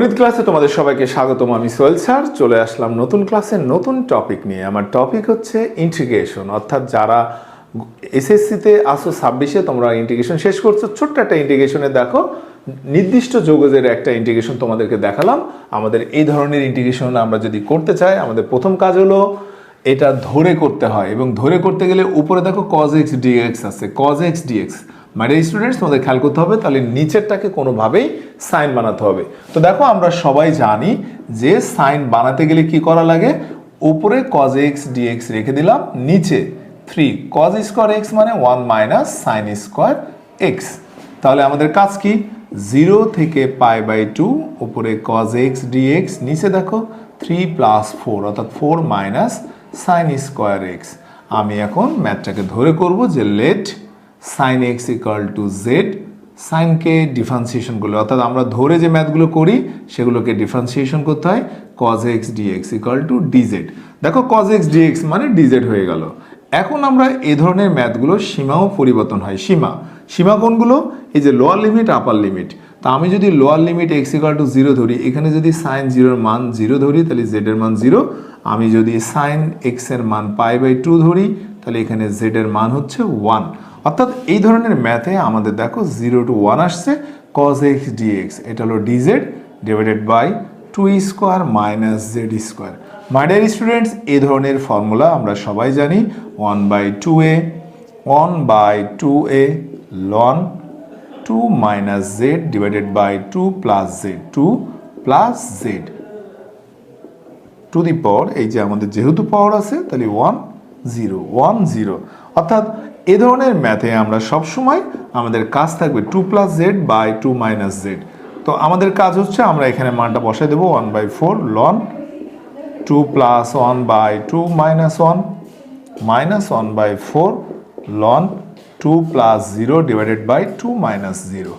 গণিত ক্লাসে তোমাদের সবাইকে স্বাগতম। আমি সোহেল স্যার চলে আসলাম নতুন ক্লাসে নতুন টপিক নিয়ে। আমার টপিক হচ্ছে ইন্টিগ্রেশন, অর্থাৎ যারা এসএসসিতে আসো 26-এ তোমরা ইন্টিগ্রেশন শেষ করছো, ছোট্ট একটা ইন্টিগ্রেশনে দেখো নির্দিষ্ট যৌগের একটা ইন্টিগ্রেশন তোমাদেরকে দেখালাম। আমাদের এই ধরনের ইন্টিগ্রেশন আমরা যদি করতে চাই, আমাদের প্রথম কাজ হলো এটা ধরে করতে হয়, এবং ধরে করতে গেলে উপরে দেখো cos x dx আছে, cos x dx। মানে স্টুডেন্টস তোমাদের খেয়াল করতে হবে, তাহলে নিচেরটাকে কোনোভাবেই সাইন বানাতে হবে। তো দেখো আমরা সবাই জানি যে সাইন বানাতে গেলে কি করা লাগে, উপরে cos x dx রেখে দিলাম, নিচে 3 cos স্কোয়ার x মানে 1 মাইনাস সাইন স্কোয়ার x। তাহলে আমাদের কাজ কি, 0 থেকে π/2 উপরে cos x dx, নিচে দেখো 3 + 4 অর্থাৎ 4 মাইনাস সাইন স্কোয়ার x। আমি এখন ম্যাথটাকে ধরে করব যে let sine x equal to z, সাইনকে ডিফারেন্সিয়েশন করলে, অর্থাৎ আমরা ধরে যে ম্যাথগুলো করি সেগুলোকে ডিফারেন্সিয়েশন করতে হয়, cos x dx equal to dz। দেখো cos x dx মানে dz হয়ে গেল। এখন আমরা এই ধরনের ম্যাথগুলো সীমাও পরিবর্তন হয়। সীমা কোনগুলো, এই যে লোয়ার লিমিট আপার লিমিট। তা আমি যদি lower limit x equal two 0 ধরি, এখানে যদি সাইন 0 এর মান 0 ধরি তাহলে z এর মান 0। আমি যদি সাইন x এর মান π/2 ধরি তাহলে এখানে z এর মান হচ্ছে 1। অর্থাৎ এই ধরনের ম্যাথে আমাদের দেখো 0 to 1 আসছে, cos x dx এটা হলো dz divided by 2 square minus z square. My dear students, এই ধরনের ফর্মুলা আমরা সবাই জানি, 1/2a ln 2 minus z divided by 2 plus z, 2 plus z to the power, এই যে আমাদের যেহেতু পাওয়ার আছে তাহলে 1 0 অর্থাৎ এ ধরনের ম্যাথে আমরা সবসময় আমাদের কাজ থাকবে 2 plus z by 2 minus z. তো আমাদের কাজ হচ্ছে আমরা এখানে মানটা বসাই দেবো 1/4 ln 2 plus 1/2 minus 1 minus 1/4 ln 2 plus 0 divided by 2 minus 0।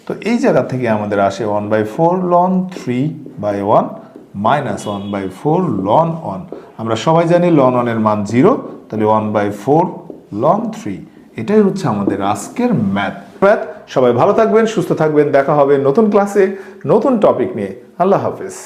তো এই জায়গা থেকে আমাদের আসে 1/4 ln 3/1 মাইনাস 1/4 ln 1। আমরা সবাই জানি ln 1 এর মান 0, তাহলে 1/4 ln 3। এটাই হচ্ছে আমাদের আজকের ম্যাথ। সবাই ভালো থাকবেন, সুস্থ থাকবেন, দেখা হবে নতুন ক্লাসে নতুন টপিক নিয়ে। আল্লাহ হাফেজ।